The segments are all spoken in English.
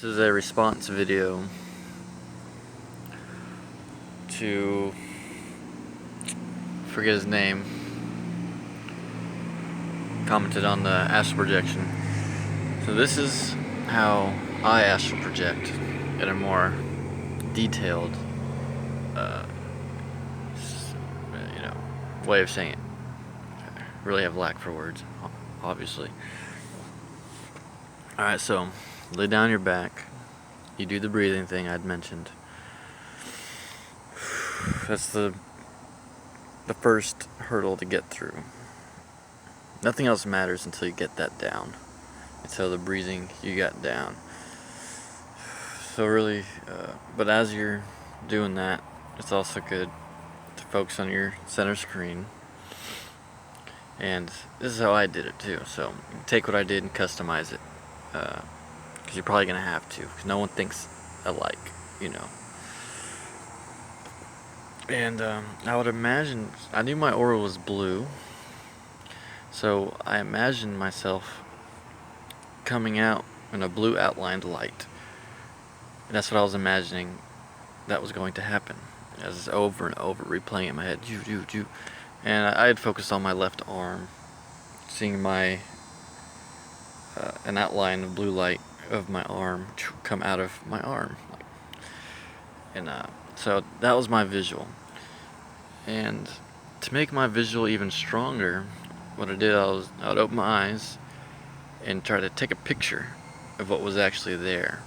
is a response video to, forget his name, commented on the astral projection. So this is how I astral project in a more detailed, way of saying it. I really have lack for words, obviously. Alright, so lay down your back. You do the breathing thing I'd mentioned. That's the first hurdle to get through. Nothing else matters until you get that down. Until the breathing you got down. So really, but as you're doing that, it's also good to focus on your center screen. And this is how I did it too. So take what I did and customize it. Because you're probably going to have to. Because no one thinks alike, And I would imagine, I knew my aura was blue. So I imagined myself coming out in a blue outlined light. And that's what I was imagining that was going to happen. As over and over replaying in my head. And I had focused on my left arm, seeing my an outline of blue light of my arm come out of my arm. And so that was my visual. And to make my visual even stronger, what I did, I would open my eyes and try to take a picture of what was actually there.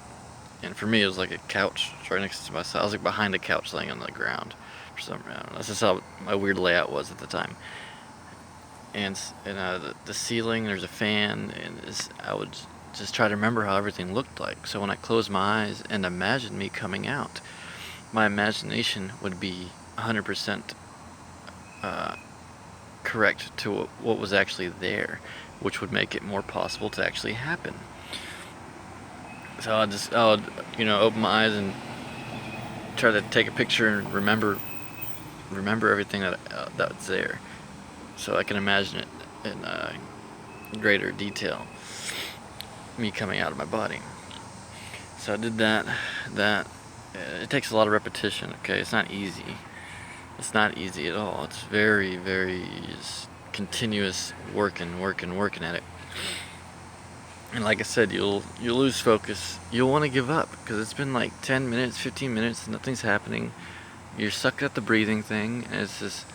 And for me, it was like a couch right next to myself. I was like behind a couch laying on the ground for some reason. That's just how my weird layout was at the time. And the ceiling, there's a fan, and I would just try to remember how everything looked like. So when I closed my eyes and imagined me coming out, my imagination would be 100% correct to what was actually there, which would make it more possible to actually happen. So I would open my eyes and try to take a picture and remember everything that's there, so I can imagine it in greater detail, me coming out of my body. So I did that. It takes a lot of repetition. Okay, it's not easy. It's not easy at all. It's very, very just continuous working at it. And like I said, you'll lose focus. You'll want to give up because it's been like 10 minutes, 15 minutes, nothing's happening. You're stuck at the breathing thing, and it's just,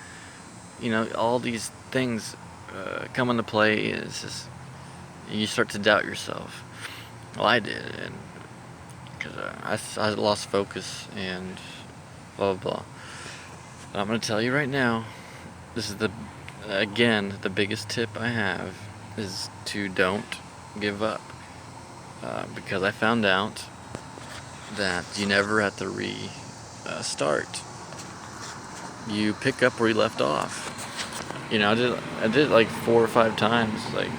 all these things come into play. It's just, you start to doubt yourself. Well, I did, and because I lost focus and blah blah blah. But I'm gonna tell you right now, this is the biggest tip I have is to don't give up, because I found out that you never have to restart. You pick up where you left off. I did it like 4 or 5 times. Like,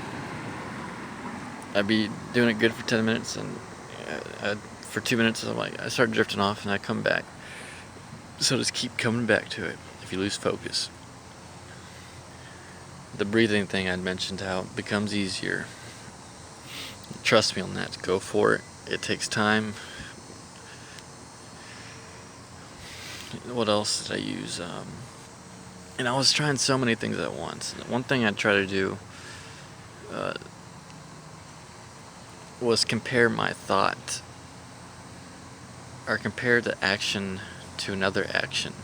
I'd be doing it good for 10 minutes, and for 2 minutes I start drifting off, and I come back. So just keep coming back to it if you lose focus. The breathing thing I'd mentioned, how it becomes easier. Trust me on that. Go for it. It takes time. What else did I use? And I was trying so many things at once. One thing I'd try to do was compare my thought, or compare the action to another action.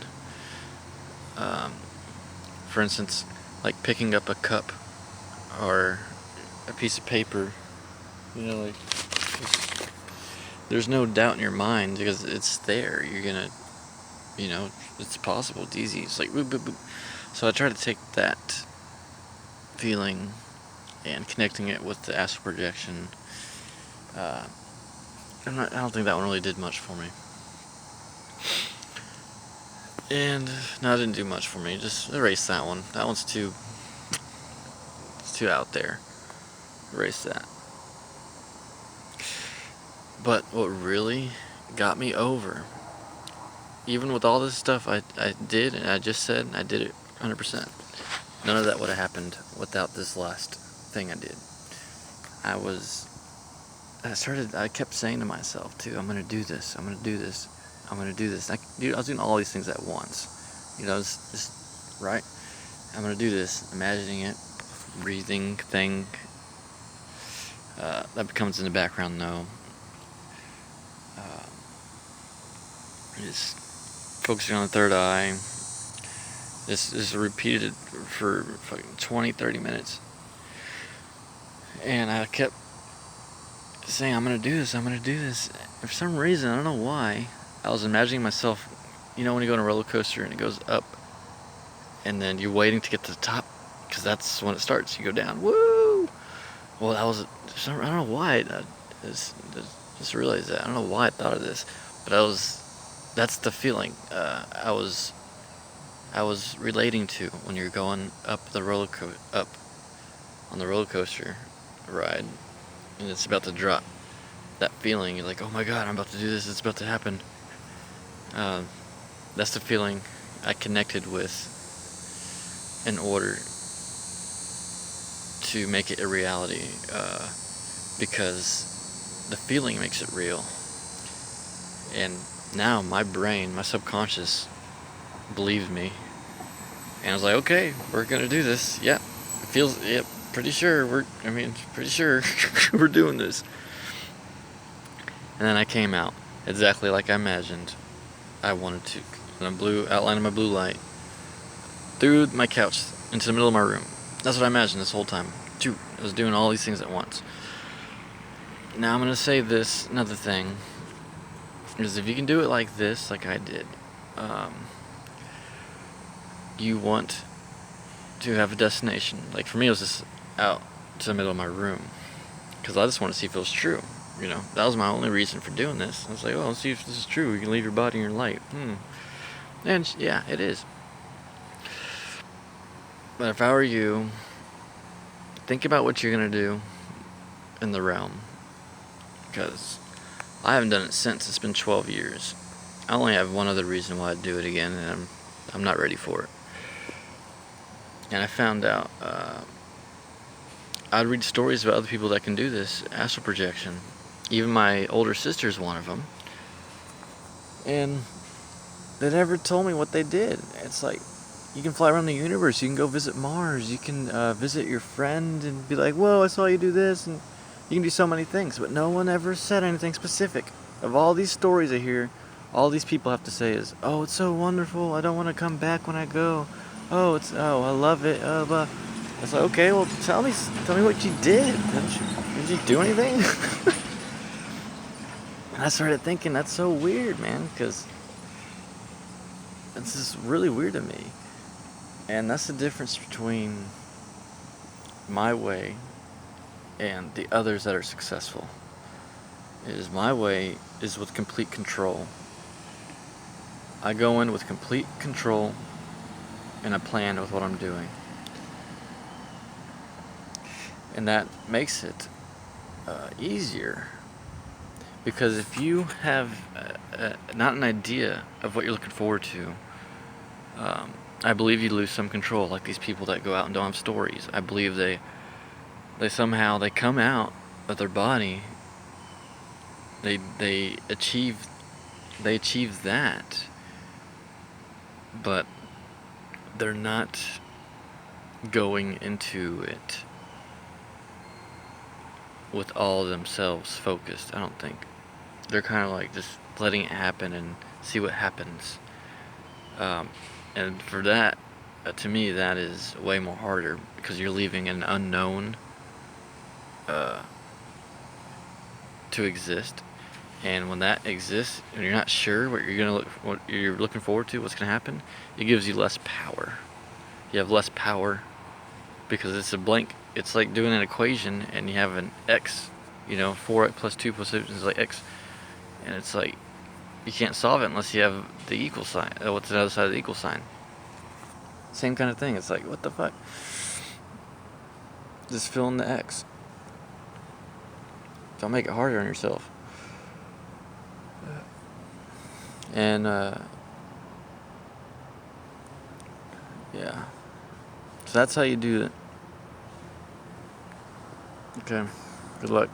For instance, like picking up a cup or a piece of paper. There's no doubt in your mind because it's there. You're gonna, it's possible. It's easy. It's like boop, boop, boop. So I try to take that feeling and connecting it with the astral projection. I don't think that one really did much for me. And no, it didn't do much for me. Just erase that one. That one's too out there. Erase that. But what really got me over, even with all this stuff I did, and I just said, I did it 100%. None of that would have happened without this last thing I did. I was I kept saying to myself too, I'm gonna do this, I'm gonna do this, I'm gonna do this. Dude, I was doing all these things at once. Just right. I'm gonna do this, imagining it, breathing thing. That becomes in the background though. Just focusing on the third eye. This is repeated for fucking 20, 30 minutes. And I kept saying, I'm gonna do this, I'm gonna do this. And for some reason, I don't know why, I was imagining myself, when you go on a roller coaster and it goes up, and then you're waiting to get to the top, because that's when it starts. You go down, woo! Well, I don't know why, I just realized that. I don't know why I thought of this, but that's the feeling I was relating to when you're going up on the roller coaster ride, and it's about to drop. That feeling, you're like, oh my god, I'm about to do this, it's about to happen. That's the feeling I connected with in order to make it a reality, because the feeling makes it real. And now my brain, my subconscious, believes me. And I was like, okay, we're gonna do this. Yeah, pretty sure we're doing this. And then I came out exactly like I imagined I wanted to. And I outlined my blue light through my couch into the middle of my room. That's what I imagined this whole time. I was doing all these things at once. Now I'm gonna say this, another thing, is if you can do it like this, like I did, you want to have a destination. Like for me, it was just out to the middle of my room, because I just want to see if it was true. That was my only reason for doing this. I was like, oh, let's see if this is true. You can leave your body in your light. And yeah, it is. But if I were you, think about what you're going to do in the realm. Because I haven't done it since. It's been 12 years. I only have one other reason why I'd do it again, and I'm not ready for it. And I found out, I'd read stories about other people that can do this, astral projection. Even my older sister's one of them. And they never told me what they did. It's like, you can fly around the universe, you can go visit Mars, you can visit your friend and be like, whoa, I saw you do this, and you can do so many things, but no one ever said anything specific. Of all these stories I hear, all these people have to say is, oh, it's so wonderful, I don't want to come back when I go. Oh, I love it. It's like, okay, well, tell me what you did. Did you do anything? And I started thinking, that's so weird, man, because it's just really weird to me. And that's the difference between my way and the others that are successful. My way is with complete control. I go in with complete control, and I plan with what I'm doing. And that makes it easier. Because if you have not an idea of what you're looking forward to, I believe you lose some control. Like these people that go out and don't have stories, I believe they somehow come out of their body. They achieve that, but they're not going into it with all of themselves focused. I don't think. They're kind of like just letting it happen and see what happens. And for that, to me, that is way more harder, because you're leaving an unknown to exist. And when that exists, and you're not sure what you're looking forward to, what's gonna happen, it gives you less power. You have less power because it's a blank. It's like doing an equation, and you have an x. 4x plus 2 plus 6 is like x, and it's like you can't solve it unless you have the equal sign. What's the other side of the equal sign? Same kind of thing. It's like, what the fuck? Just fill in the x. Don't make it harder on yourself. And yeah, so that's how you do it. Okay, good luck.